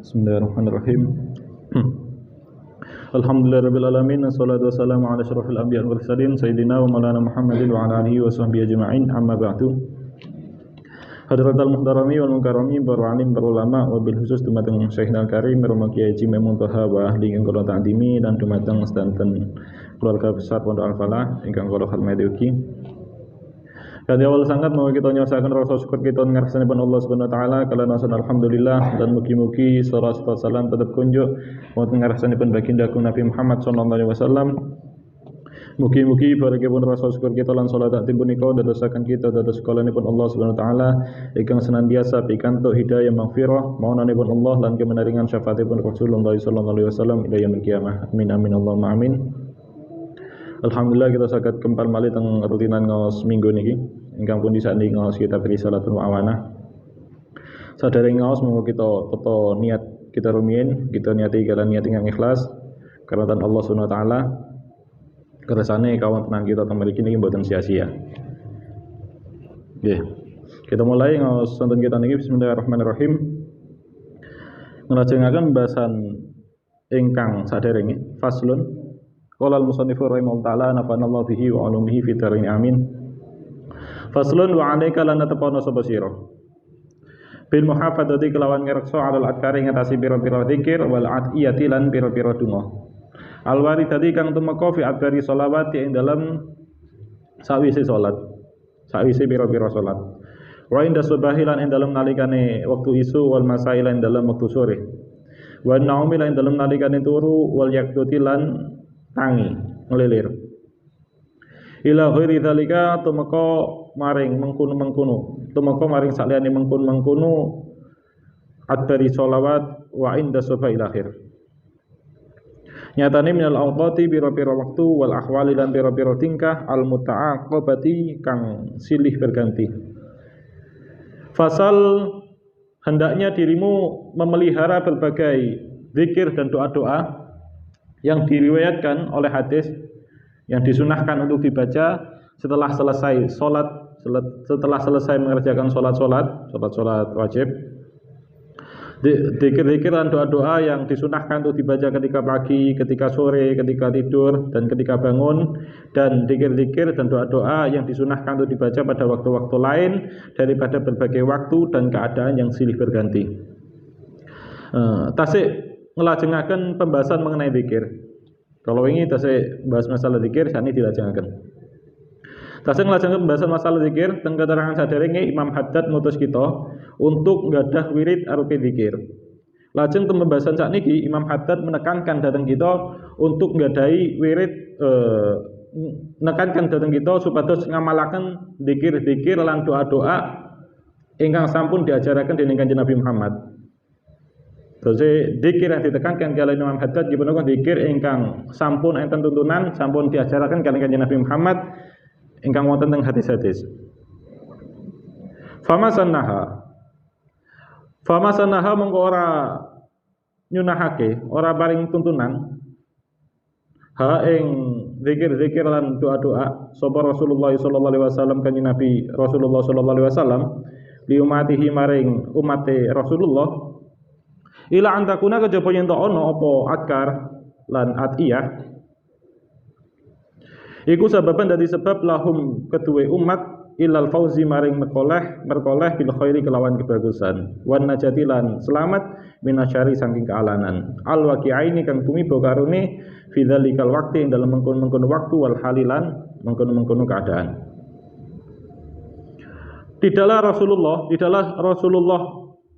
Bismillahirrahmanirrahim. Alhamdulillahirabbil alamin, wassalatu wassalamu ala asyrofil anbiya'i wal mursalin sayyidina wa maulana Muhammadin wa ala alihi wa sahbihi ajma'in. Amma ba'du. Hadratal muhtarami wal mukarrami, para alim, para ulama, wabil khusus dumateng Syekhna Karim Romakiai Haji Maimun Thaha wa ahli ingkang kula ta'zimi dan dumateng sedanten keluarga besar Pondok Al-Falah ingkang kula hormati ugi. Kali awal sangat mau kita nyosakan rasa syukur kita ngarsanipun Allah Subhanahu wa taala kala nasan alhamdulillah dan mugi-mugi salawat salam tetap kunjuk wonten ngarsanipun baginda Nabi Muhammad sallallahu alaihi wasallam. Mugi-mugi barakipun rasa syukur kita lan salat punika dadosaken kita dados sekolanipun Allah Subhanahu wa taala ingkang senantiasa pikantuk hidayah maghfirah maunanipun Allah lan kemenaringan syafaatipun Rasulullah sallallahu alaihi wasallam ila yaumil qiyamah. Amin amin Allahumma amin. Alhamdulillah kita saged kempal malih teng rutinan ngaos minggu niki ingkang pundi sakniki ngaos kitab Risalatun wa Amanah. Sadèrèng ngaos monggo kita tata niat kita rumiyin, kita niati kalian niat ingkang ikhlas karena Allah Subhanahu wa taala. Kersane kawontenan kita teng mriki niki mboten sia-sia. Nggih. Kita mulai ngaos sonten kita niki bismillahirrahmanirrahim. Nglajengaken bahasan ingkang sadèrènge faslun. Qala al-musannifu rahimahullahu ta'ala nafanallahu bihi wa ulumihi fid dharain amin. Faslun wa 'alaika lan tapono sapa sira. Bil muhafadzati kelawan ngreksa 'alal adkari ngatasi pira-pira zikir wal adiyati lan pira-pira donga. Al waridati kang tumeka fi adbari sholawati ing dalem sawise salat. Sawise pira-pira salat. Wa inda subahi lan ing dalem nalikane wektu isu wal masai lan dalem wektu sore. Wa naumi lan dalem nalikane turu wal yaqduti lan tangi ngelilir ila ghairi dzalika tumeka maring mengkono-mengkono tumeka maring saliyane mengkono-mengkono adbari sholawat wa inda subail akhir nyatane minal awqati pira-pira waktu wal ahwali lan pira-pira tingkah al muta'aqabati kang silih berganti. Fasal hendaknya dirimu memelihara berbagai zikir dan doa-doa yang diriwayatkan oleh hadis yang disunahkan untuk dibaca setelah selesai sholat, setelah selesai mengerjakan sholat wajib. Zikir-zikir dan doa-doa yang disunahkan untuk dibaca ketika pagi, ketika sore, ketika tidur, dan ketika bangun. Dan zikir-zikir dan doa-doa yang disunahkan untuk dibaca pada waktu-waktu lain daripada berbagai waktu dan keadaan yang silih berganti. Tasik ngelajengaken pembahasan mengenai zikir. Kalau ini tasik bahas masalah zikir, sani dilajengaken. Tasik ngelajengaken pembahasan masalah zikir, teng keterangan sadèrènge Imam Haddad ngutus kita untuk nggadah wirid arupi zikir. Lajeng teng pembahasan sakniki Imam Haddad menekankan dhateng kita untuk nggadahi wirid menekankan dhateng kita supados ngamalaken zikir-zikir lan doa-doa ingkang sampun diajaraken dening Kanjeng Nabi Muhammad. Terus zikir yang ditekankan kali Imam Haddad dipunapa zikir ingkang sampun enten tuntunan sampun diajaraken kali Kanjeng Nabi Muhammad ingkang wonten teng hadis-hadis. Famasannaha mongko ora nyunahake, ora paring tuntunan ha ing zikir-zikir lan doa-doa sapa Rasulullah sallallahu alaihi wasallam Kanjeng Nabi Rasulullah sallallahu alaihi wasallam li umatihi maring umate Rasulullah ila antakuna kejaba yen ono apa adkar lan adiyah iku sababan dadi sebab lahum kedue umat ilal fauzi maring merkoleh bil khairi kelawan kebagusan wan najati lan selamat minasyari saking kealanan al waqi'aini kang tumiba karone fi dzalikal waqti ing dalem mengkono-mengkono waktu wal halilan mengkono-mengkono keadaan. Tidaklah Rasulullah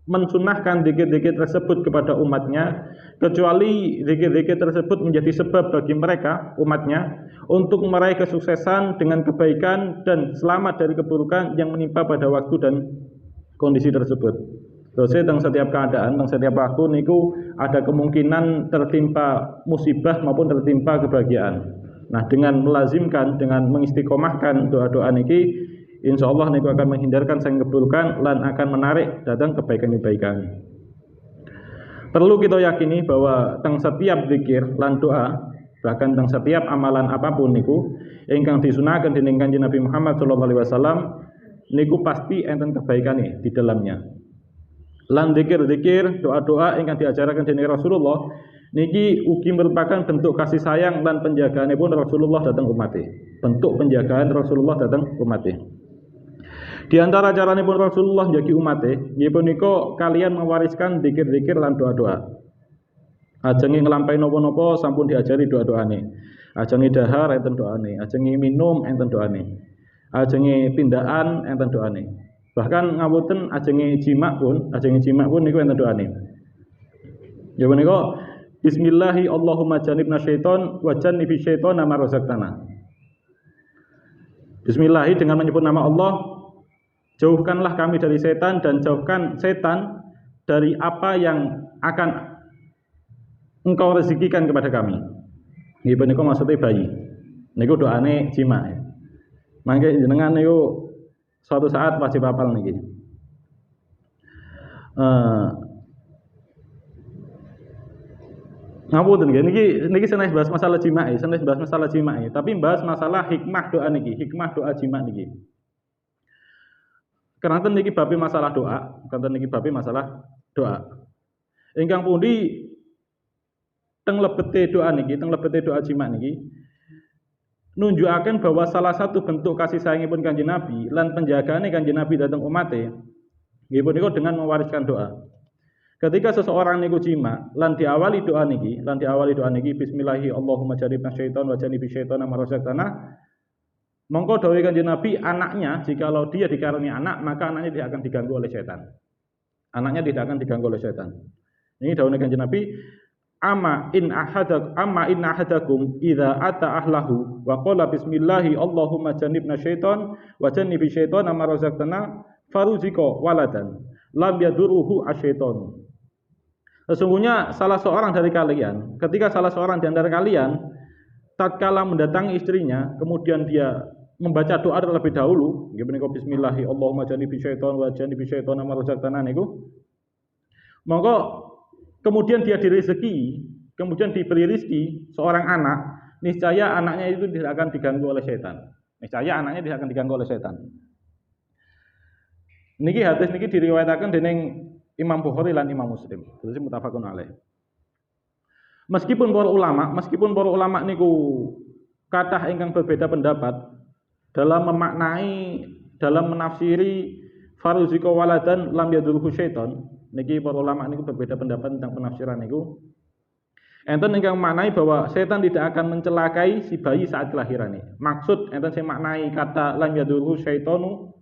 mensunahkan zikir-zikir tersebut kepada umatnya kecuali zikir-zikir tersebut menjadi sebab bagi mereka umatnya untuk meraih kesuksesan dengan kebaikan dan selamat dari keburukan yang menimpa pada waktu dan kondisi tersebut. Terus tentang setiap keadaan, tentang setiap waktu niku ada kemungkinan tertimpa musibah maupun tertimpa kebahagiaan. Nah, dengan melazimkan, dengan mengistiqomahkan doa-doa niki, insya Allah niku akan menghindarkan sang keburukan dan akan menarik datang kebaikan-kebaikan. Perlu kita yakini bahwa teng setiap zikir lan doa, bahkan teng setiap amalan apapun niku ingkang disunahkan dening Kanjeng Nabi Muhammad sallallahu alaihi wasallam niku pasti enten kebaikane di dalamnya. Lan zikir-zikir, doa-doa ingkang diajaraken dening Rasulullah niki ugi merupakan bentuk kasih sayang dan penjagaanipun Rasulullah dhateng umate. Bentuk penjagaan Rasulullah dhateng umate. Di antara caranipun Rasulullah njagi umate, nggih punika kalian mewariskan zikir-zikir lan doa-doa. Ajengi nglampahi napa-napa sampun diajari doa-doane. Ajengi dahar enten doane, ajengi minum enten doane. Ajengi tindakan enten doane. Bahkan ngawuten ajengi jima pun niku enten doane. Ya menika bismillahi Allahumma janibna syaiton wa janibi syaitona ma razaqtana. Bismillahi dengan menyebut nama Allah, jauhkanlah kami dari setan dan jauhkan setan dari apa yang akan engkau rezekikan kepada kami. Nggih punika maksudnya bayi. Niku doane jima. Mangke jenengan niku suatu saat wajib hafal niki. Ngapunten nggih niki sanes bahas masalah jima, tapi bahas masalah hikmah doa niki, hikmah doa jima niki. Keranten niki babe masalah doa, Ingkang pundi teng lebete doa jima niki nunjukaken bahwa salah satu bentuk kasih sayangipun Kanjeng Nabi lan penjagaane Kanjeng Nabi dhateng umate nggih punika dengan mewariskan doa. Ketika seseorang niku jima lan diawali doa niki bismillahi Allahumma janibna syaiton wa janibi syaitona ma razaqtana, mongko dawuh Kanjeng Nabi, anaknya jikalau dia dikaruniai anak maka anaknya tidak akan diganggu oleh setan. Ini dawuh Kanjeng Nabi, amma in ahadakum idza ata ahlahu wa qala bismillahi Allahumma janibna syaiton wa janibi syaitona ma razaqtana faruzika waladan lam yaduruhu asyaiton. Sesungguhnya salah seorang dari kalian, ketika salah seorang di antara kalian tatkala mendatangi istrinya, kemudian dia membaca doa terlebih dahulu, nggih menika bismillahi Allahumma janibi syaiton wa janibi syaitona ma razaqtana niku. Monggo kemudian dia diberi rezeki seorang anak, niscaya anaknya itu tidak akan diganggu oleh setan. Niki hadis niki diriwayataken dening Imam Bukhari lan Imam Muslim. Terus muttafaqun alaih. Meskipun para ulama niku kathah ingkang berbeda pendapat dalam menafsiri faruzika waladan lam yadurhu syaiton. Niki para ulama niku berbeda pendapat tentang penafsiran niku. Enten ingkang maknai bahwa setan tidak akan mencelakai si bayi saat kelahiran. Maksud enten sing maknai kata lam yadurhu syaitonu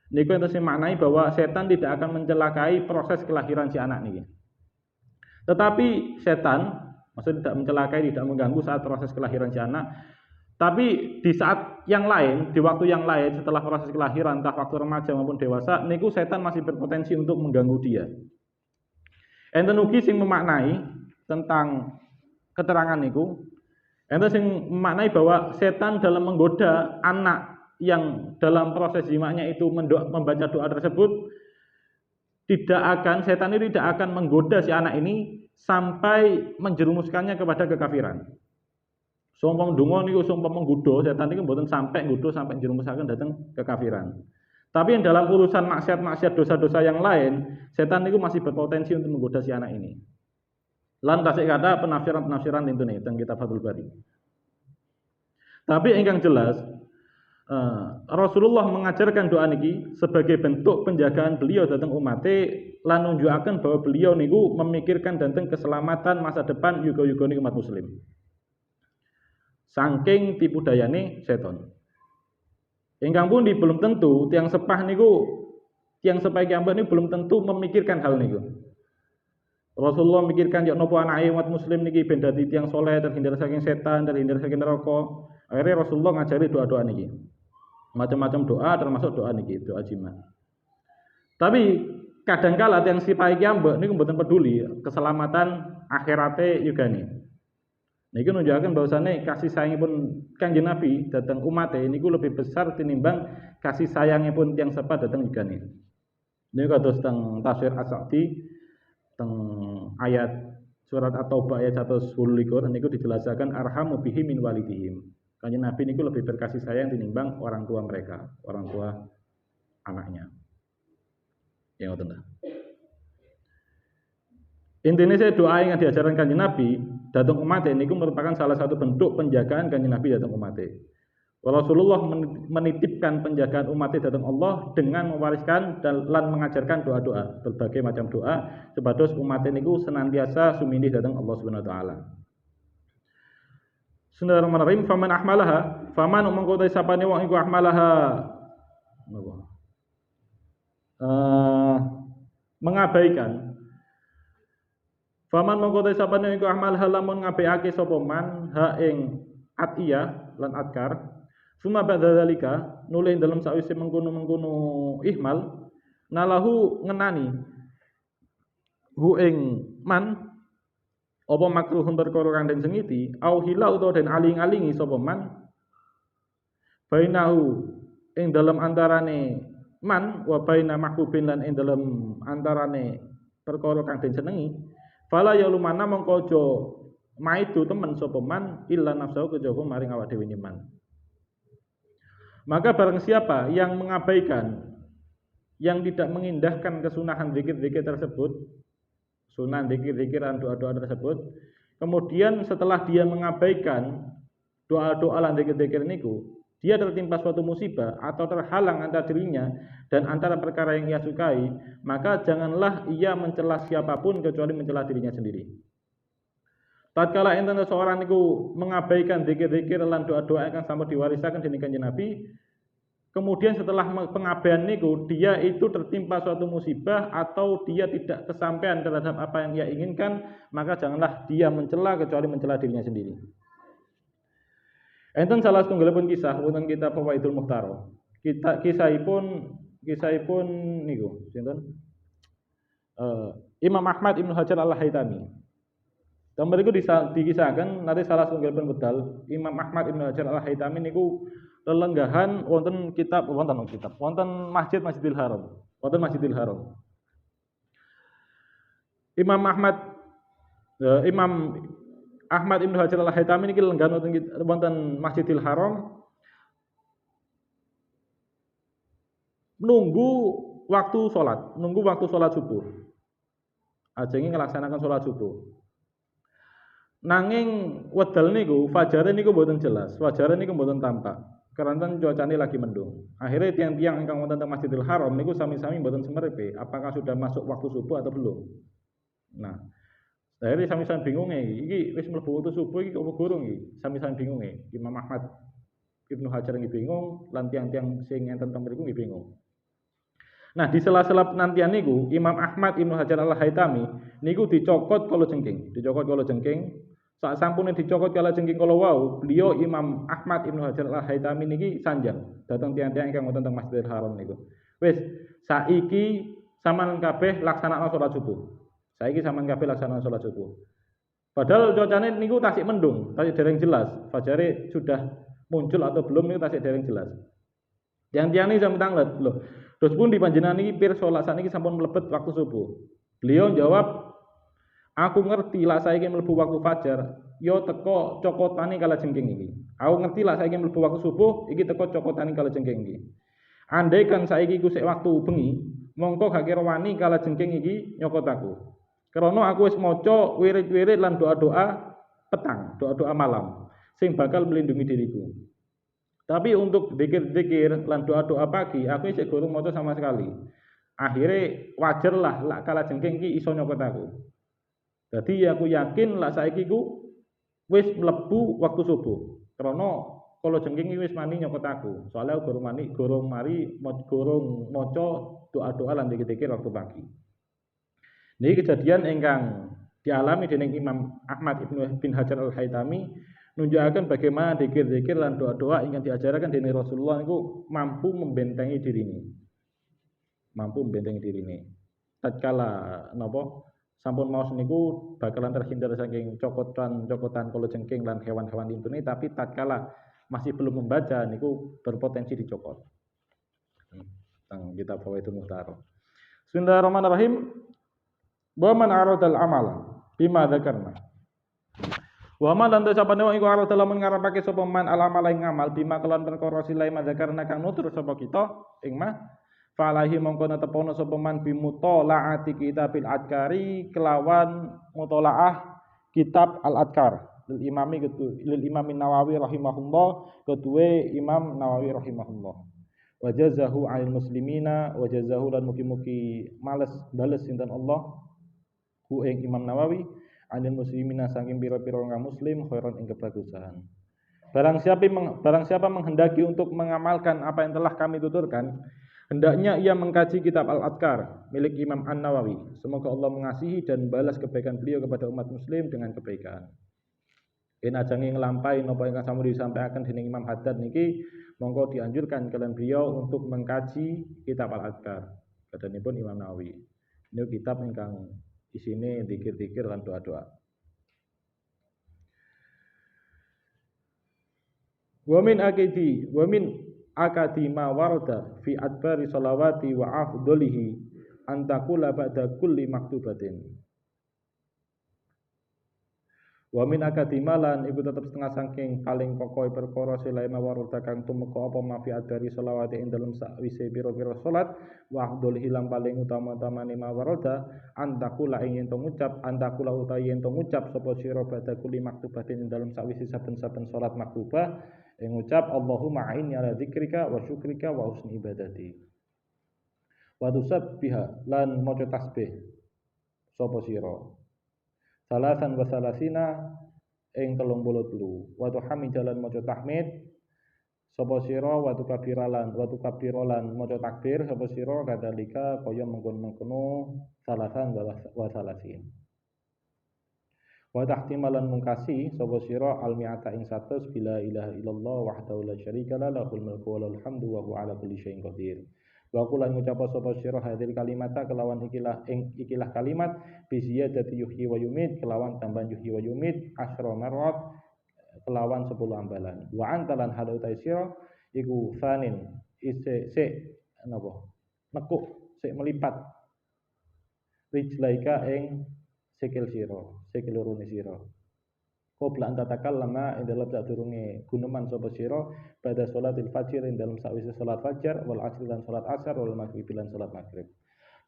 niku enten sing maknai bahwa setan tidak akan mencelakai proses kelahiran si anak niki. Tetapi setan maksudnya tidak mencelakai, tidak mengganggu saat proses kelahiran si anak. Tapi di saat yang lain, di waktu yang lain setelah proses kelahiran, entah waktu remaja maupun dewasa, niku setan masih berpotensi untuk mengganggu dia. Enten ugi sing memaknai tentang keterangan niku, enten sing memaknai bahwa setan dalam menggoda anak yang dalam proses jimanya itu membaca doa tersebut setan itu tidak akan menggoda si anak ini sampai menjerumuskannya kepada kekafiran. Sumpah ndonga niku sumpah menggoda setan niku mboten sampai nggoda sampai menjerumuskan datang kekafiran. Tapi yang dalam urusan maksiat-maksiat dosa-dosa yang lain, setan niku masih berpotensi untuk menggoda si anak ini. Lan tasik kata penafsiran itu nih tentang kitab Fathul Bari. Tapi ingkang jelas Rasulullah mengajarkan doa niki sebagai bentuk penjagaan beliau datang umate lan nunjukaken bahwa beliau niku memikirkan datang keselamatan masa depan yuga-yugane umat muslim. Saking tipu dayane seton. Ingkang pundi belum tentu tiang sepah kiambak niku belum tentu memikirkan hal niku. Rasulullah memikirkan ya napa anake umat muslim niki ben dadi tiyang saleh, terhindar saking setan, terhindar saking neraka. Akhirnya Rasulullah ngajari doa-doa niki. Macam-macam doa termasuk doa niki, doa jima. Tapi kadangkala tiyang sipahe kiambak niku mboten peduli keselamatan akhirate yugane. Niki nunjukaken bahwasane kasih sayangipun Kanjeng Nabi dhateng umate niku lebih besar tinimbang kasih sayangipun tiyang sepa dhateng yugane. Niku kados teng tafsir As-Sa'di teng ayat surat At-Taubah ayat 112 niku dijelasaken arhamu bihi min walidihim. Kanjeng Nabi niku lebih berkasih sayang tinimbang orang tua mereka, orang tua anaknya. Ya ngoten ta. Intinya saya doa yang diajarkan Kanjeng Nabi datang umat ini merupakan salah satu bentuk penjagaan Kanjeng Nabi datang umat. Rasulullah menitipkan penjagaan umatnya datang Allah dengan mewariskan dan mengajarkan doa-doa, berbagai macam doa supados umat niku senantiasa sumindih datang Allah Subhanahu wa taala. Bismillahirrahmanirrahim. Faman ahmalaha, faman mongko te sapane wong iku ahmalaha napa? Mengabaikan. Faman mongko te sapane iku ahmalaha lamun ngabaiake sapa man ha ing atiyah lan adkar. Suma ba'da zalika nuli dalam sawise mengkono-mengkono ihmal nalahu ngenani hu ing man apa makruhun perkara kang den sengiti au hila utawa den aling-alingi sapa man bainahu ing dalam antarane man wa baina mahbubin lan ing dalam antarane perkara kang den senengi fala ya lumana mongko aja maidu temen sapa man illa nafsu kejaba maring awak dhewe man. Maka barang siapa yang mengabaikan, yang tidak mengindahkan kesunahan zikir-zikir tersebut, sunnah zikir-zikir dan doa-doa tersebut, kemudian setelah dia mengabaikan doa-doa dan zikir-zikir niku, dia tertimpa suatu musibah atau terhalang antara dirinya dan antara perkara yang ia sukai, maka janganlah ia mencela siapapun kecuali mencela dirinya sendiri. Tatkala enten seorang niku mengabaikan zikir-zikir lan doa-doa yang sampun diwarisaken dening Kanjeng Nabi, kemudian setelah pengabaian niku dia itu tertimpa suatu musibah atau dia tidak kesampaian terhadap apa yang ia inginkan, maka janganlah dia mencela kecuali mencela dirinya sendiri. Enten salah setunggalipun kisah wonten kitab Fawaidul Muhtaro. Kisahipun niku sinten? Imam Ahmad Ibnu Hajar Al-Haytami. Dan mereka dikisahkan nanti salah setunggalipun bedal Imam Ahmad Ibnu Hajar Al-Haytami niku lelenggahan wonten Masjidil Haram. Wonten Masjidil Haram. Imam Ahmad Ibnu Hajar Al-Haytami niki lelenggahan wonten Masjidil Haram nunggu waktu salat subuh. Ajenge nglaksanakan salat subuh. Nanging wedal niku fajare niku mboten jelas, fajare niku mboten tampak. Keranten cuacane lagi mendung. Akhirnya tiang-tiang ingkang wonten teng Masjidil Haram niku sami-sami mboten semeripe, apakah sudah masuk waktu subuh atau belum. Nah, akhirnya sami-sami bingung iki wis mlebu waktu subuh iki kok gurung iki. Sami-sami bingung Imam Ahmad Ibnu Hajar nggih bingung, lan tiang-tiang sing enten teng mriku nggih bingung. Nah, di sela-sela penantian niku Imam Ahmad Ibnu Hajar Al-Haytami niku dicokot kala jengking. Saat sampune dicokot kala jengking kala wau, beliau Imam Ahmad Ibnu Hajar Al-Haytami niki sanjang dhateng tiang-tiang ingkang wonten teng Masjidil Haram niku. Wis, saiki sampean kabeh laksanakno salat subuh. Padahal cuacane niku tasik mendung, tasik dereng jelas. Fajare sudah muncul atau belum niku tasik dereng jelas. Tiang-tiang niki sampe tanglet, lho. Terus pun dipanjenengan niki pirsa lak sakniki sampun mlebet waktu subuh. Beliau jawab, aku ngerti lah saiki mlebu waktu fajar, yo teko cokotane kala jengking iki. Aku ngerti lah saiki mlebu waktu subuh, iki teko cokotane kala jengking iki. Andai kan saiki ku sik waktu bengi, mongko gak kira wani kala jengking iki nyokot aku. Karena aku wis maca wirid-wirid lan doa-doa petang, doa-doa malam sing bakal melindungi diriku. Tapi untuk zikir-zikir lan doa-doa pagi, aku isih gurung maca sama sekali. Akhirnya wajar lah kala jengking iki iso nyokot aku. Jadi aku yakin lah saiki ku wis mlebu waktu subuh. Karena kalau jengking wis mani nyokot aku. Soalnya aku gorong maca doa-doa lan zikir-zikir waktu pagi. Niki kejadian ingkang dialami dening Imam Ahmad Ibnu Hajar Al-Haytami nunjukaken bagaimana zikir-zikir lan doa-doa ingkang diajarkan dening Rasulullah niku mampu membentengi dirine. Tatkala napa sampun maos niku bakalan terhindar saking cokotan kala jengking lan hewan-hewan intune, tapi tatkala masih belum membaca niku berpotensi dicokot. Teng kitab Fawaidul Muhtaro. Bismillahirrahmanirrahim. Wa man aradal amala bima dzakarna. Wa man lan sapane wong iku arada lamun ngarepake sapa man al amala ing amal bima kelan perkara silai madzakarna kang nutur sapa kita ing mah falahi mongko netepono sapa man bimutolaati kitabil adkari kelawan mutolaah kitab al-adkar lil imam Nawawi rahimahullah kedue Imam Nawawi rahimahullah wa jazahu 'alil muslimina wa jazahu lan mugi-mugi bales sinten Allah ku ing Imam Nawawi 'alil muslimina saking pira-pira wong muslim khairan ing kebagusan. Barang siapa menghendaki untuk mengamalkan apa yang telah kami tuturkan, hendaknya ia mengkaji kitab Al-Adkar milik Imam An-Nawawi. Semoga Allah mengasihi dan balas kebaikan beliau kepada umat muslim dengan kebaikan. Yen ajange nglampahi napa ingkang sampun disampaikan dening Imam Haddad niki, monggo dianjurkan kalian beliau untuk mengkaji kitab Al-Adkar. Kadanipun Imam Nawawi. Ini kitab ingkang isine zikir-zikir lan doa-doa. Wa min akadi ma warada fi adbari salawati wa afdolihi antakula ba'da kulli maktubatin. Wa min akadi malan iku tetep setengah saking paling pokok perkara selain warada kang tumeka apa ma fi adbari salawati ing dalem sakwise pira-pira salat wa afdolihi lan paling utama-utamane ma warada antakula ing yen to ngucap sapa sira ba'da kulli maktubatin ing dalem sakwise saben-saben salat maktubah yang ngucap Allahumma a'inni ala dzikrika wa syukrika wa husni ibadati. Wa tusabbiha lan maca tasbih sapa sira. Salasan wa salasina ing 33. Wa tuhamidalan maca tahmid sapa sira wa tukabiralan maca takbir sapa sira kadalika kaya mengkon-mengkono salasan wa salasin. Wa tahtimalan mungkasi sapa sira al-mi'ata ing 100 bila ilaha illallah wahdahu la syarika la lahul mulku wa lahul hamdu wa huwa ala kulli syai'in qadir. Wa qulan ngucap sapa sira hadil kalimata kelawan ikilah kalimat bi ziyadati yuhyi wa yumit kelawan tambahan yuhyi wa yumit asyra marrat kelawan 10 ambalan. Wa antalan halu ta sira iku fanin nekuk melipat rijlaika ing sikil lorone sira. Qabla anta takallama ing dalem sadurunge guneman sapa sira pada salatil fajr ing dalem sawise salat fajar wal asr dan salat asar wal maghrib lan salat maghrib.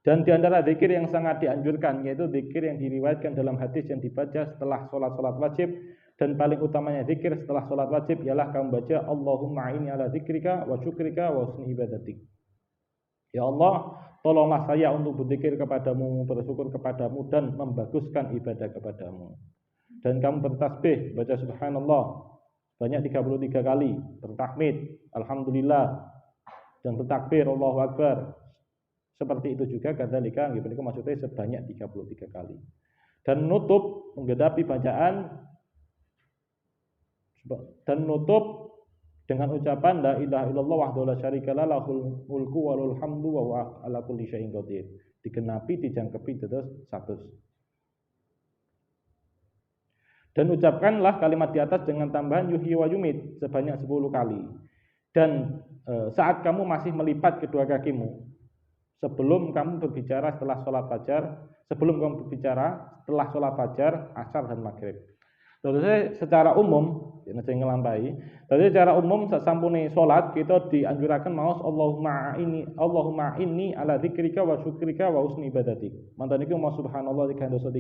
Dan di antara zikir yang sangat dianjurkan yaitu zikir yang diriwayatkan dalam hadis yang dibaca setelah salat wajib dan paling utamanya zikir setelah salat wajib ialah kamu baca Allahumma a'inni ala dzikrika wa syukrika wa husni ibadatik. Ya Allah, tolonglah saya untuk berzikir kepadamu, bersyukur kepadamu dan membaguskan ibadah kepadamu. Dan kamu bertasbih, baca subhanallah banyak 33 kali, bertahmid, alhamdulillah dan bertakbir Allahu akbar. Seperti itu juga kadzalika nggih menika maksudnya sebanyak 33 kali. Dan menutup menggenapi bacaan dengan ucapan la ilaha illallah wahdahu la syarikalah lahul mulku wa lahul hamdu wa huwa ala kulli syai'in qadir. Digenapi dijangkepi terus 100. Dan ucapkanlah kalimat di atas dengan tambahan yuhyi wa yumit sebanyak 10 kali. Dan saat kamu masih melipat kedua kakimu sebelum kamu berbicara setelah sholat fajar, asar dan maghrib. Terus secara umum sing nglampahi. Dadi secara umum sasampune salat kita dianjuraken maos Allahumma inni ala dzikrika wa syukrika wa husni ibadatik. Mantan niku maos subhanallah 303,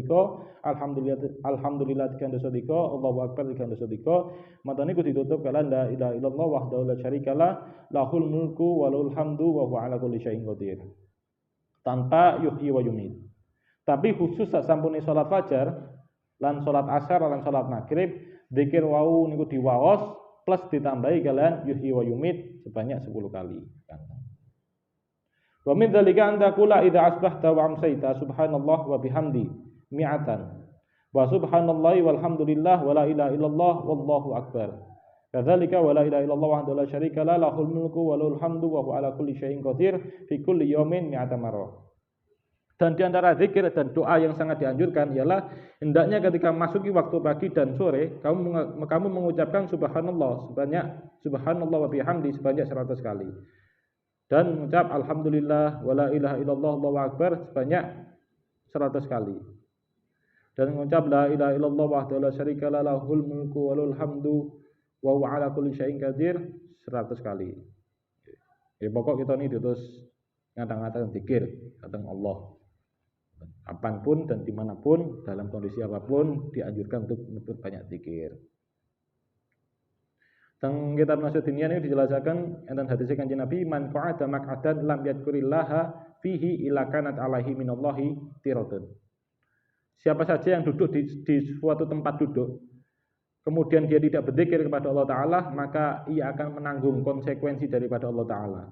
alhamdulillah 303, Allahu akbar 303. Mantan niku ditutup kalian la ilaha illallah wahdahu la syarikalah lahul mulku wa lahul hamdu wa huwa ala kulli syai'in qadir. Tanpa yuhyi wa yumit. Tapi khusus sasampune salat fajar lan salat asar lan salat maghrib zikir wau niku diwaos plus ditambahi kalian yuhyi wa yumit sebanyak 10 kali. Wa min dzalika anta qula idza asbahta wa amsayta subhanallah wa bihamdi mi'atan wa subhanallahi walhamdulillah wa la ilaha illallah wallahu akbar. Kadzalika wa la ilaha illallah wahdahu la syarika lah lahul mulku wa lahul hamdu wa huwa ala kulli syai'in qadir fi kulli yawmin mi'ata marrah. Dan di antara zikir dan doa yang sangat dianjurkan ialah hendaknya ketika masuki waktu pagi dan sore kamu mengucapkan subhanallah wa bihamdi sebanyak 100 kali. Dan mengucap alhamdulillah wa la ilaha illallah Allahu akbar sebanyak 100 kali. Dan mengucap la ilaha illallah wahdahu la syarikalah lahul mulku wa lahul hamdu wa huwa ala kulli syai'in qadir 100 kali. Pokok kita ini terus ngata-ngata zikir datang Allah. Kapanpun dan dimanapun dalam kondisi apapun dianjurkan untuk banyak zikir. Teng kitab Nasruddin ini dijelaskan enten hadis Kanjeng Nabi man qa'ada maq'adan lam yadhkurillaha fihi illa kanat alaihi minallahi tiratun. Siapa saja yang duduk di suatu tempat duduk kemudian dia tidak berzikir kepada Allah Ta'ala, maka ia akan menanggung konsekuensi daripada Allah Ta'ala.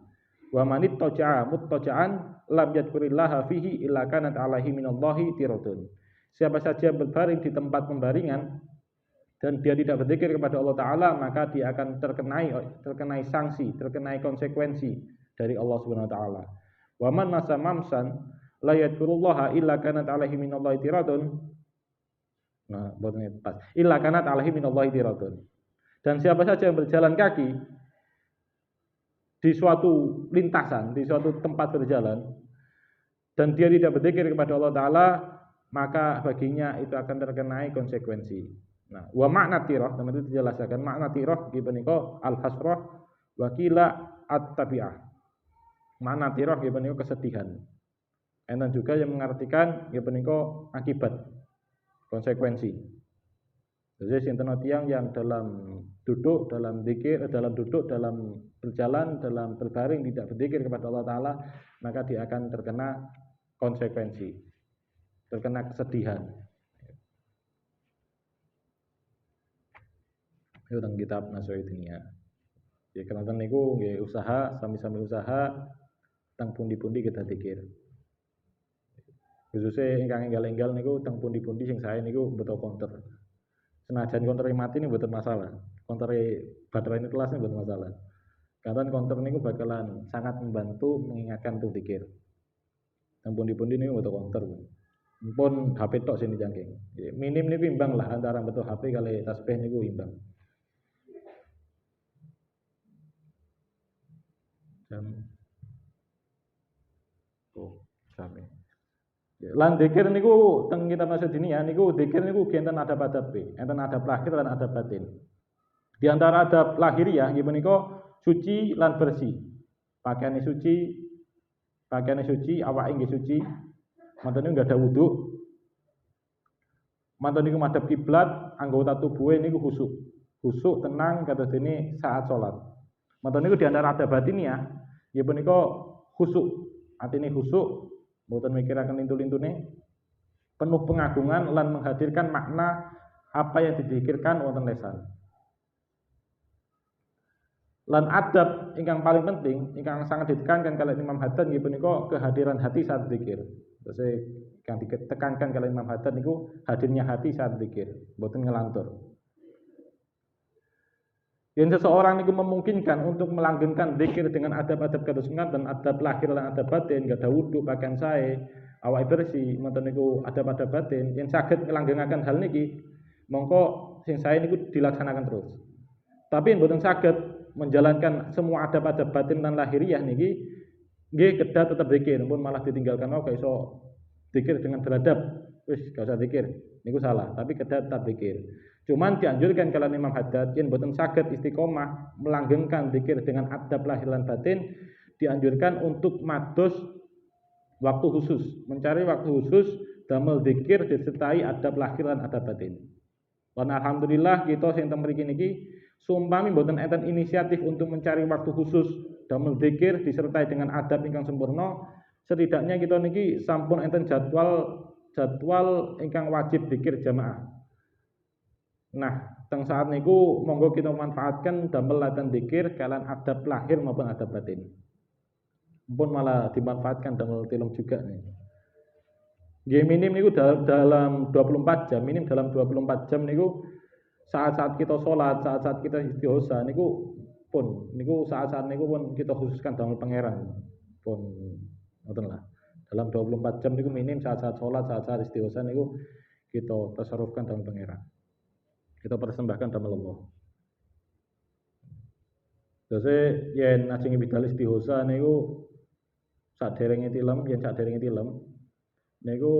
Wa manit toja'a muttoja'an lam yadhkurillaha fihi illa kanat alaihi minallahi tiratun. Siapa saja berbaring di tempat pembaringan dan dia tidak berzikir kepada Allah Ta'ala, maka dia akan terkenai sanksi, terkenai konsekuensi dari Allah Subhanahu Wa Ta'ala. Wa man masa mamsan la yadhkurullaha illa kanat alaihi minallahi tiratun. Nah, buatnya pas. Illa kanat alaihi minallahi tiratun. Dan siapa saja yang berjalan kaki di suatu lintasan, di suatu tempat berjalan, dan dia tidak berzikir kepada Allah Ta'ala, maka baginya itu akan terkenai konsekuensi. Nah, wa makna tirah, teman itu dijelaskan makna tirah gibaniko al-hasrah wa qila at-tabi'ah. Makna tirah gibaniko kesedihan. Enten juga yang mengartikan gibaniko akibat, konsekuensi. Jadi sinten tiyang yang dalam duduk, dalam zikir, dalam duduk, dalam berjalan, dalam berbaring tidak berzikir kepada Allah Ta'ala, maka dia akan terkena konsekuensi, terkena kesedihan. Itu tentang kitab Nasruddin. Ya kenatan niku nggih usaha sami-sami usaha teng pundi-pundi kita zikir. Khususnya ingkang enggal-enggal niku teng pundi-pundi sing saya niku betul counter. Senajan counter mati ini betul masalah. Counter baterai ini kelas ini betul masalah. Karena counter niku bakalan sangat membantu mengingatkan untuk zikir. Teng pundi-pundi niku betul counter. Pun HP tok sini jangking. Minim niku imbang lah antara betul HP kali tasbih niku imbang. Sampai. Lan zikir niku teng kitab Nasruddin niku zikir niku enten adab-adab, enten adab lahir lan adab batin. Di antara adab lahiriah nggih menika suci lan bersih. Pakaiane suci, awake nggih suci. Mantene enggak ada wudu. Mantene niku madhep kiblat, anggota tubuhe niku khusuk. Khusuk tenang kados dene saat salat. Mantene niku di antara adab batiniah nggih menika khusuk. Atine khusuk, mboten mikiraken lintu-lintune, penuh pengagungan lan menghadirkan makna apa yang dipikirkan wonten lesan. Lan adab ingkang paling penting, ingkang sangat ditekankan kalian Imam Haddad nggih punika kehadiran hati saat zikir. Terus yang ditekankan kalian Imam Haddad niku hadirnya hati saat zikir, mboten ngelantur. Yang seseorang itu memungkinkan untuk melanggengkan zikir dengan adab-adab kesunat dan adab lahir dan adab batin, gak ada wudu, pakaian sae, awak bersih, mboten niku adab-adab batin, yang saged ngelanggengaken hal niki, mongko sing sae niku dilaksanakan terus. Tapi mboten saged menjalankan semua adab-adab batin dan lahiriah niki, nggih kedah tetap zikir, pun malah ditinggalkan gak iso zikir dengan beradab, wis gak usah zikir, niku salah, tapi kedah tetap zikir. Cuman dianjurkan kalian Imam Haddad yen boten saged istiqomah melanggengkan zikir dengan adab lahir lan batin, dianjurkan untuk mados waktu khusus, mencari waktu khusus damel zikir disertai adab lahir lan adab batin. Dan alhamdulillah kita sing teng mriki niki sumpami boten enten inisiatif untuk mencari waktu khusus damel zikir disertai dengan adab ingkang sempurna, setidaknya kita niki sampun enten jadwal ingkang wajib zikir jamaah. Nah, teng saat niku monggo kita manfaatkan damel latihan zikir kalian adab lahir maupun adab batin. Pun malah dimanfaatkan damel tilem juga nih. Nggih minim niku dalam 24 jam, minim dalam 24 jam niku saat-saat kita sholat, saat-saat kita istighosa niku saat-saat niku pun kita khususkan damel pangeran. Pun ngoten lah. Dalam 24 jam niku minim saat-saat sholat, saat-saat istighosa niku kita tasarrufkan damel pangeran. Kita persembahkan damel Allah. Terus yen ajeng bidal istighosa niku saderenge tilem, niku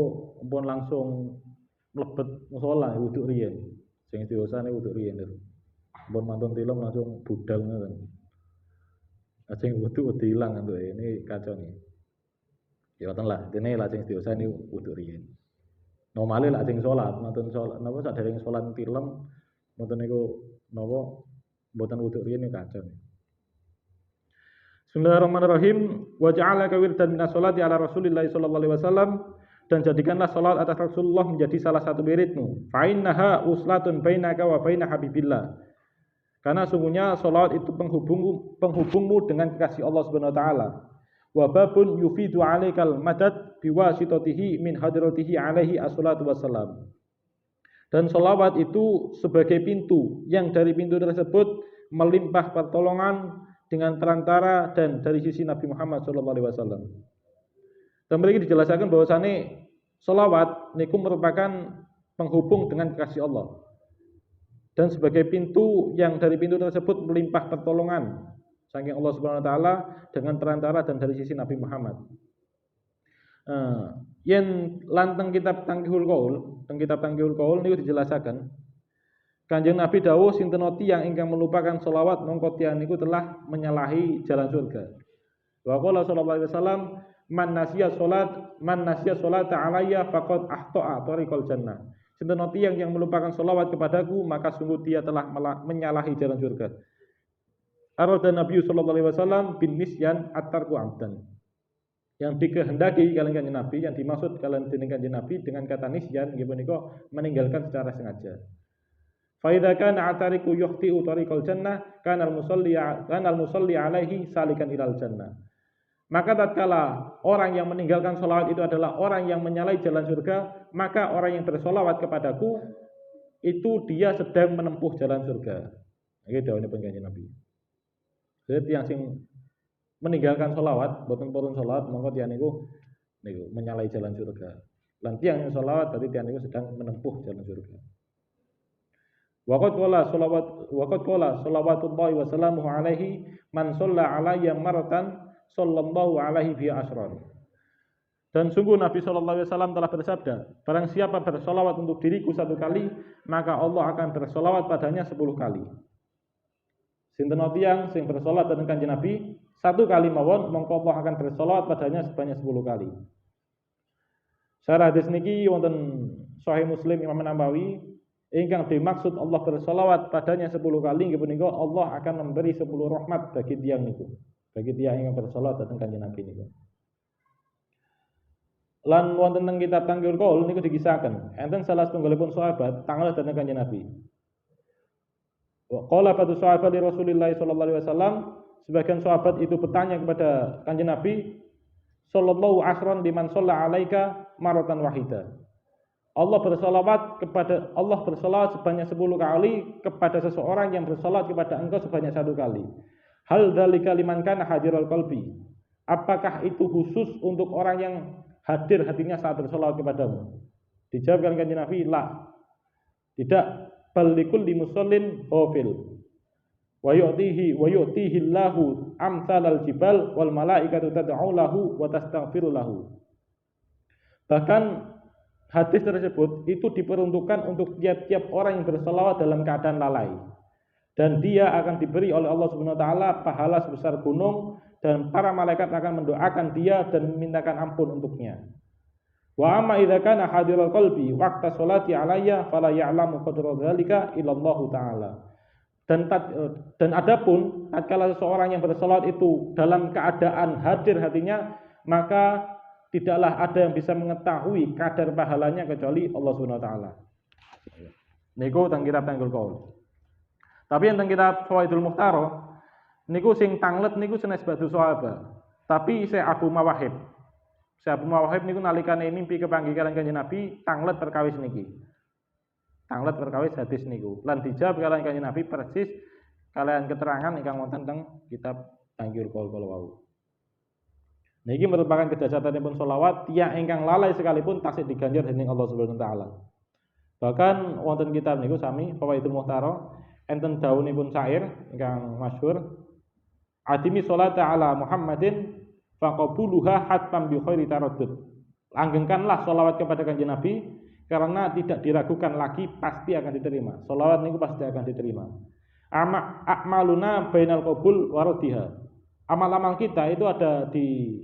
pun langsung mlebet musala wudu riyen. Sing istighosa niku wudu riyen terus. Pun mantun tilem langsung budal ngoten. Ajeng wudu ilang antuke ini kacau nih. Ya ngoten lah, dene lajeng diosa niku wudu riyin. Normale lajeng salat, ngoten salat napa sadèrèng salat tilem ngoten niku napa mboten wudu riyin niku kacau. Bismillahirrahmanirrahim. Wa ja'ala kawirdan minas sholati ala Rasulillah sallallahu alaihi wasallam, dan jadikanlah salat atas Rasulullah menjadi salah satu wiridmu. Fa innaha uslatun bainaka wa baina habibillah. Karena sungguhnya salat itu penghubungmu dengan kekasih Allah Subhanahu wa taala. Wa babun yufidu 'alaikal madad biwasitatihi min hadratihi alaihi assalatu wassalam. Dan salawat itu sebagai pintu yang dari pintu tersebut melimpah pertolongan dengan perantara dan dari sisi Nabi Muhammad SAW. Dan mereka dijelaskan bahwasane salawat niku merupakan penghubung dengan kekasih Allah, dan sebagai pintu yang dari pintu tersebut melimpah pertolongan saking Allah Subhanahu wa taala dengan perantara dan dari sisi Nabi Muhammad. Yen lanteng kitab Tanqihul Qaul niku dijelasaken Kanjeng Nabi dawuh sinten tiyang ingkang melupakan selawat mongko tiyang niku telah menyalahi jalan surga. Wa qala sallallahu alaihi wasallam man nasiya salat alayya faqad ahta'a tariqal jannah. Sinten tiyang yang melupakan selawat kepadaku maka sungguh dia telah menyalahi jalan surga. Arada Nabi sallallahu alaihi wasallam bin nisyan at-tarku amdan. Yang dikehendaki kalian Kanjeng Nabi, yang dimaksud kalian Kanjeng Nabi dengan kata nisyan nggih menika meninggalkan secara sengaja. Fa idza kana atariku yuhti'u tariqal jannah kana al-musalli alaihi salikan ilal jannah. Maka tatkala orang yang meninggalkan salawat itu adalah orang yang menyalahi jalan surga, maka orang yang bersolawat kepadaku itu dia sedang menempuh jalan surga. Iki dawuhipun Kanjeng Nabi. Jadi yang sing meninggalkan salawat, boten purun salawat, mongko tiyang niku menyalahi jalan surga. Lan tiyang yang salawat berarti tiyang niku sedang menempuh jalan surga. Waqad qala salawatullahi wa salamuhu alaihi man shalla alayya maratan sallallahu alaihi bi asran. Dan sungguh Nabi sallallahu alaihi wasallam telah bersabda, barang siapa bersolawat untuk diriku 1 kali, maka Allah akan bersolawat padanya 10 kali. Sinten tiyang sing bersolawat dhateng Kanjeng Nabi 1 kali mawon, mongko Allah akan bersolawat padanya sebanyak 10 kali. Syarah hadis niki wonten Sahih Muslim Imam Nawawi, ingkang dimaksud Allah bersolawat padanya 10 kali nggih punika Allah akan memberi 10 rahmat bagi tiyang niku, bagi tiyang ingkang bersolawat dhateng Kanjeng Nabi niku. Lan wonten teng kitab Tanqihul Qaul niku dikisahken enten salah setunggalipun sahabat tanglet dhateng Kanjeng Nabi. Wa qala ba'du sahabat li Rasulillah sallallahu alaihi wasallam, sebagian sahabat itu bertanya kepada Kanjeng Nabi, sallallahu asron liman shalla alaika maratan wahida. Allah bersalawat sebanyak 10 kali kepada seseorang yang bersalawat kepada engkau sebanyak 1 kali. Hal dzalika liman kana hadirul qalbi. Apakah itu khusus untuk orang yang hadir hatinya saat bersalawat kepadamu? Dijawabkan Kanjeng Nabi, la. Tidak, bal likulli musallin ghafil. Wa yu'tihi Allahu amsalal jibal wal malaikatu tad'u lahu wa tastaghfiru lahu. Bahkan hadis tersebut itu diperuntukkan untuk tiap-tiap orang yang berselawat dalam keadaan lalai, dan dia akan diberi oleh Allah Subhanahu wa taala pahala sebesar gunung, dan para malaikat akan mendoakan dia dan memintakan ampun untuknya. Wa amma idza kana hadirul qalbi waqta sholati alayya fala ya'lamu qadra dzalika illa Allah taala. Dan adapun tatkala seseorang yang berselawat itu dalam keadaan hadir hatinya, maka tidaklah ada yang bisa mengetahui kadar pahalanya kecuali Allah Subhanahu wa taala. Niku teng kitab Tanqihul Qaul. Tapi yang teng kitab Fawaidul Mukhtarah niku sing tanglet niku senes batu sahabat. Tapi saya Abu Mawahib niku nalikane mimpi kepanggihan Kanjeng Nabi tanglet perkawis niki. Tanglet perkawis hadis niku. Lan dijawab kalian Kanjeng Nabi persis kalian keterangan ingkang wonten teng kitab Tanqihul Qaul kala wau. Niki merupakan kedahsyatanipun sholawat tiyang ingkang lalai sekalipun taksih diganjar dening Allah Subhanahu wa taala. Bahkan wonten kitab niku sami Fawaidul Mukhtarah enten dawuhipun syair ingkang masyhur, adimi sholata ala Muhammadin faqabuluha hatman bi khairi taraddud. Langgengkanlah sholawat kepada Kanjeng Nabi karena tidak diragukan lagi pasti akan diterima. Sholawat niku pasti akan diterima. A'maluna bainal qabul wa raddiha. Amal-amal kita itu ada di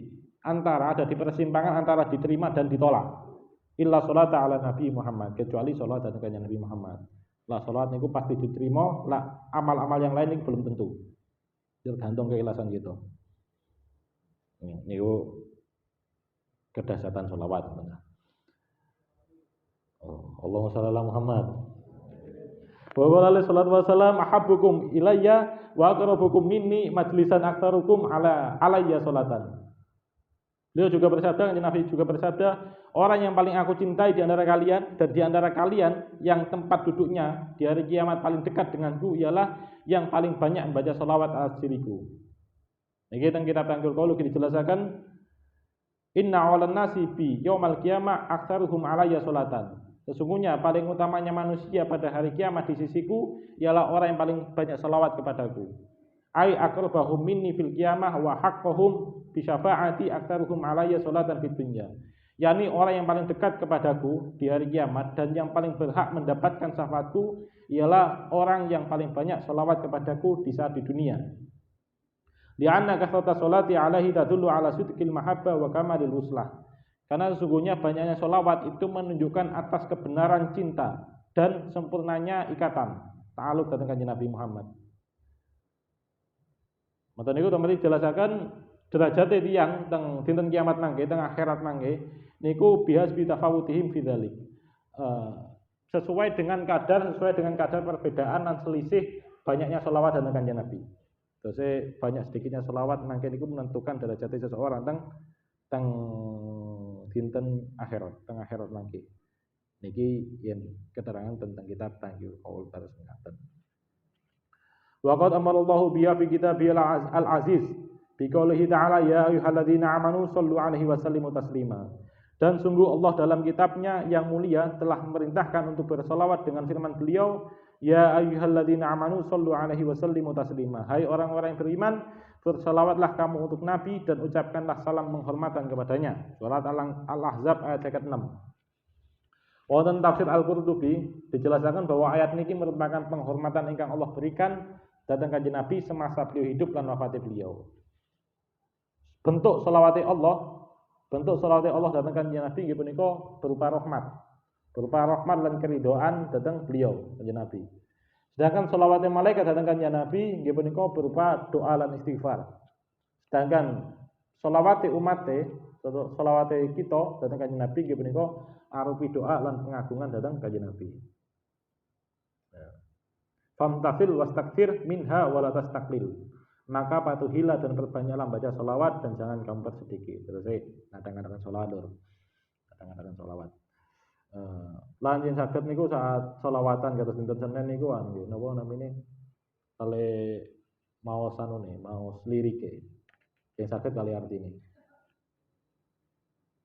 ada di persimpangan antara diterima dan ditolak. Illa sholata ala Nabi Muhammad, kecuali sholat dan kanjeng Nabi Muhammad. Lah sholat niku pasti diterima, lah amal-amal yang lain niku belum tentu. Tergantung keikhlasan gitu. Niku kedahsyatan sholawat. Allahumma shalli ala Muhammad. Wa qala alaihi salatu wasalam ahabbukum ilayya wa aqrabukum minni majlisan aktsarukum alayya sholatan. Beliau juga bersabda, Nabi juga bersabda, orang yang paling aku cintai di antara kalian dan di antara kalian yang tempat duduknya di hari kiamat paling dekat denganku ialah yang paling banyak membaca sholawat atas diriku. Niki teng kitab Tangkul Qaulu dijelaskan, inna awalan nasi bi yaumal qiyamah aktsaruhum alayya sholatan. Sesungguhnya paling utamanya manusia pada hari kiamat di sisiku ialah orang yang paling banyak sholawat kepadaku. Ai aqrabahum minni fil qiyamah wa haqqahum bi syafaati aktsaruhum alayya sholatan fid dunya. Yani orang yang paling dekat kepadaku di hari kiamat dan yang paling berhak mendapatkan syafaatku ialah orang yang paling banyak sholawat kepadaku di saat di dunia. Li'anna kasrata sholati alaihi tadullu ala sidqil mahabbah wa kamalil uslah. Karena sesungguhnya banyaknya sholawat itu menunjukkan atas kebenaran cinta dan sempurnanya ikatan ta'alluq dengan kanjeng Nabi Muhammad. Mata niku temeli jelasaken derajate tiyang teng dinten kiamat mangke, teng akhirat mangke niku bias bi tafawutihim fi dzalik. Sesuai dengan kadar perbedaan dan selisih banyaknya sholawat dan kanjeng Nabi. Terus banyak sedikitnya sholawat mangke niku menentukan derajate seseorang teng dinten akhirat, teng akhirat mangke. Niki yen keterangan tentang kitab Tangkil Qaul terus ngaten. Wa qad amarallahu biya fi kitabil al-aziz bi qoulihi ta'ala ya ayyuhalladzina amanu shallu 'alaihi wa sallimu taslima. Dan sungguh Allah dalam kitabnya yang mulia telah memerintahkan untuk berselawat dengan firman beliau, ya ayyuhalladzina amanu shallu 'alaihi wa sallimu taslima. Hai orang-orang yang beriman, berselawatlah kamu untuk Nabi dan ucapkanlah salam penghormatan kepadanya. Surat Al-Ahzab ayat 6. Wonten tafsir Al-Qurtubi dijelaskan bahwa ayat ini merupakan penghormatan ingkang Allah berikan datang kanjeng Nabi semasa beliau hidup lan wafate beliau. Bentuk selawate Allah datang kanjeng Nabi nggih punika berupa rahmat lan keridhaan datang beliau kanjeng Nabi. Sedangkan selawate malaikat datang kanjeng Nabi nggih punika berupa doa lan istighfar. Sedangkan selawate selawate kita datang kanjeng Nabi nggih punika arupi doa lan pengagungan datang kanjeng Nabi. Famtasil wastakfir minha wala tastaklil. Maka patuhilah dan perbanyaklah baca selawat dan jangan kamu persedikit. Terus kadang-kadang selawat. Lan yen saged niku saat selawatan kados dinten Senin niku nggih napa namine kali maos anune, maos lirike. Yen saged kali artine.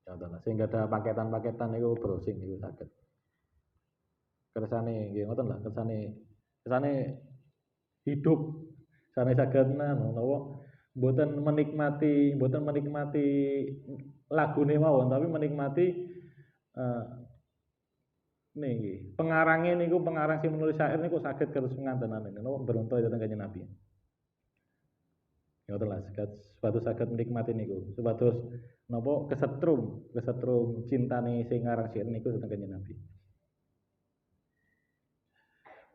Contohnya sehingga ada paketan-paketan niku browsing niku saged. Kersane nggih ngoten lah, kersane hidup sane saged napa mboten menikmati lagune mawon tapi menikmati niki pengarang sing menulis syair niku saged terus ngantenan napa beronto dhateng kanjeng Nabi. Ya ngoten lah saged menikmati niku supados napa kesetrum cintane sing ngarang syair niku dhateng kanjeng Nabi.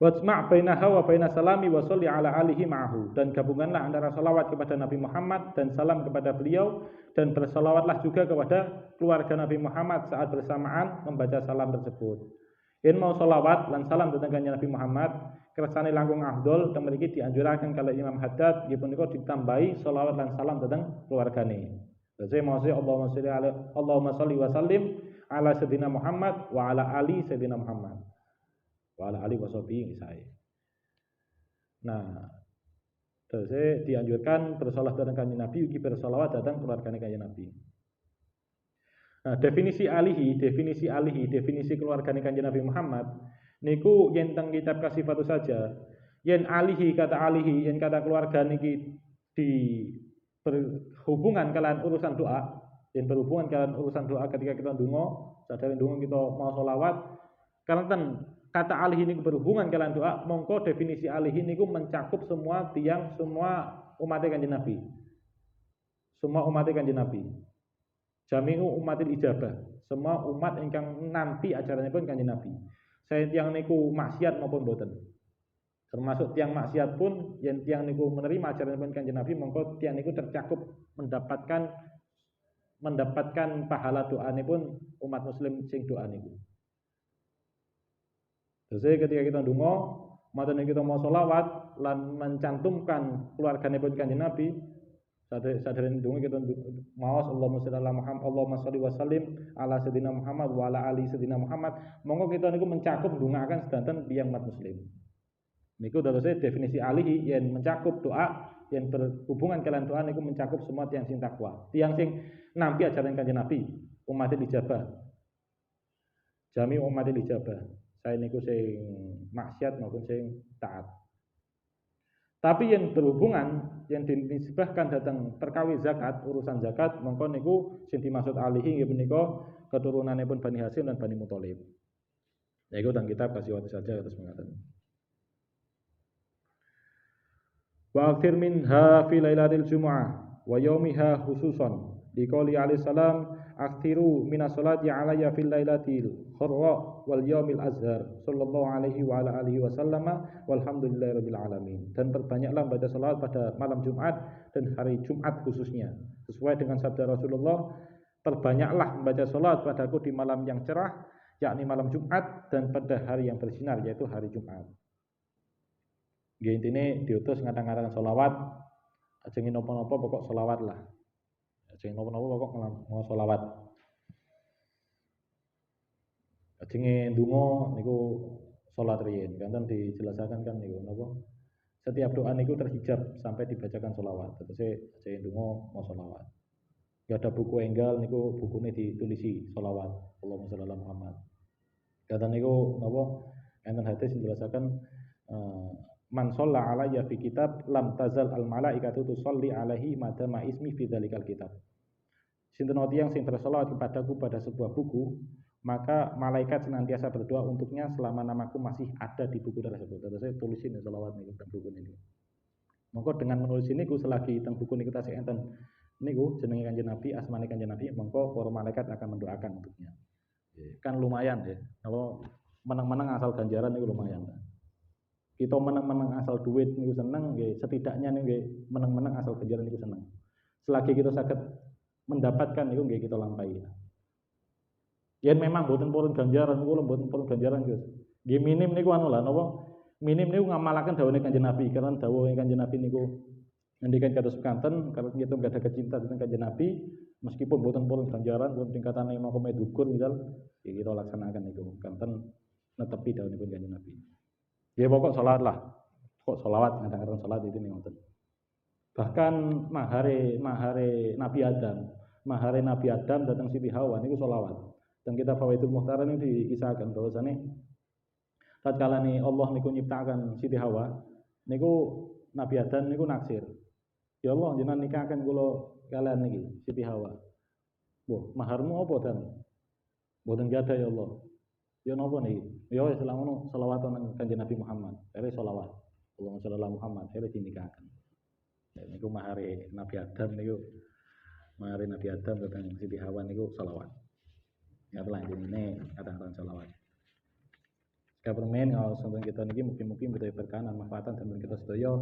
Wasma' bainaha wa baina salami wa sholli ala alihi ma'ahu. Dan gabunganlah antara salawat kepada Nabi Muhammad dan salam kepada beliau, dan bersalawatlah juga kepada keluarga Nabi Muhammad saat bersamaan membaca salam tersebut. Yen mau salawat lan salam dhateng Nabi Muhammad kersane langkung afdol dan mriki dianjuraken kali Imam Haddad nggih punika ditambahi salawat lan salam dhateng keluargane. Dadi maksud Allahumma sholli wa sallim ala sayyidina Muhammad wa ala ali sayyidina Muhammad. Wa ala alihi washabihi saya. Nah, terus dianjurkan bersolawat datang kanjeng Nabi, ugi bersolawat datang keluarga kanjeng Nabi. Nah, definisi keluarga kanjeng Nabi Muhammad niku yen teng kitab Kasifatu saja, yen kata keluarga niki di berhubungan kalian urusan doa, ketika kita ndonga, sadare ndonga kita mau selawat, karena kata alih ini berhubungan kalian doa, mongko definisi alih ini mencakup semua umat kanjeng Nabi. Semua umat kanjeng Nabi. Jami'u umatil ijabah, semua umat ingkang nampi ajaranipun Kanjeng Nabi. Saya tiang niku maksiat maupun boten. Termasuk tiang maksiat pun yang tiang niku menerima ajaranipun Kanjeng Nabi, mongko tiang niku tercakup mendapatkan pahala doanipun umat muslim sing doa niku. Jadi ketika kita ndonga, maten kita mau sholawat lan mencantumkan keluarganipun Kanjeng Nabi, sadaren ndonga kita maos Allahumma sholli ala Muhammad, Allahumma sholli wa sallim ala sayidina Muhammad wa ala ali sayidina Muhammad. Monggo kita niku mencakup ndongaaken sedanten tiyang umat muslim. Niku terusé definisi alihi yang mencakup doa yang berhubungan kalian doa niku mencakup semua tiang sing takwa, tiang sing nampi ajaran Kanjeng Nabi, umatil ijabah. Jami umatil ijabah. Saya niku sing maksiat maupun sing taat. Tapi yang berhubungan yang dinisbahkan datang perkawis zakat, urusan zakat, mongko niku sing dimaksud alihi nggih menika keturunanipun Bani Hasyim dan Bani Muthalib. Ya iku teng kitab kasih waktu saja terus mengatakan. Wa akthir minha fi lailatul jumu'ah wa yaumiha khususan. Liqouli alaihi salam akthiru minas salati alayya fil lailatil khurra wal yaumil azhar sallallahu alaihi wa ala alihi wasallama walhamdulillahirabbil alamin. Dan perbanyaklah baca salat pada malam Jumat dan hari Jumat khususnya. Sesuai dengan sabda Rasulullah, perbanyaklah membaca salat padaku di malam yang cerah, yakni malam Jumat, dan pada hari yang bersinar, yaitu hari Jumat. Nggih intine diutus ngatang-ngatang selawat, aja napa-napa pokok selawat lah. Aja napa-napa pokok mau selawat. Ajenge ndonga niku salat riyin, kanten dijelaskan kan niku napa? Setiap doa niku terhijab sampai dibacakan selawat. Terus aja ndonga mau selawat. Ya ada buku enggal niku bukune ditulisi selawat. Allahumma sholli ala Muhammad. Kanten niku napa? Enten hadis menjelaskan man shalla alayya fi kitab lam tazal al malaikatu tusalli alaihi madama ismi fi dzalikal kitab. Sinten tiyang sing berselawat kepadaku pada sebuah buku, maka malaikat senantiasa berdoa untuknya selama namaku masih ada di buku tersebut. Terus saya tulisin selawat niku teng buku niku. Monggo dengan menulis niku selagi teng buku niku tasih enten niku jenenge Kanjeng Nabi, asmane Kanjeng Nabi, monggo para malaikat akan mendoakan untuknya. Kan lumayan ya. Kalau menang-menang asal ganjaran niku lumayan. Kita menang-menang asal duit niku seneng, nggih setidaknya nggih menang-menang asal ganjaran niku seneng. Selagi kita saged mendapatkan niku nggih kita lampahi. Yen memang mboten purun ganjaran kula mboten purun ganjaran Gus. Nggih minim niku anu lah napa? Minim niku ngamalaken dawuhe Kanjeng Nabi, karena dawuhe Kanjeng Nabi niku ngendikan kados sekanten kalau kita enggak ada kecinta tentang Kanjeng Nabi, meskipun mboten purun ganjaran, pun tingkatane mangkome dukur misal, ya kita laksanakan niku. Kanten netepi dawuhipun Kanjeng Nabi. Ya pokok salat lah. Kok selawat kadang-kadang salat itu nih ngoten. Bahkan mahare Nabi Adam datang Siti Hawa niku selawat. Dan kita Fawaidul Mukhtarar ini dikisahkan bahwasane tatkala Allah niku nyiptakan Siti Hawa niku Nabi Adam niku naksir. Ya Allah jenengan nikahkan kula kalian niki Siti Hawa. Wah, maharmu apa dan? Mboten gadah ya Allah. Ya napa niki? Ya wis lamun selawat nang Kanjeng Nabi Muhammad. Ere selawat. Allahumma sholli ala Muhammad. Ere dinikahaken. Ya niku mahare Nabi Adam niku. Mahare Nabi Adam datang Siti Hawa niku selawat. Ya telah jenenge kadang-kadang selawat. Kapermen kalau sampeyan kita niki mungkin betul berkahan manfaatan dan kita sedaya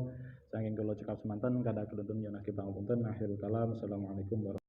saking kula cekap semanten kada keduntun yen nggih pangapunten akhirul kalam. Assalamualaikum warahmatullahi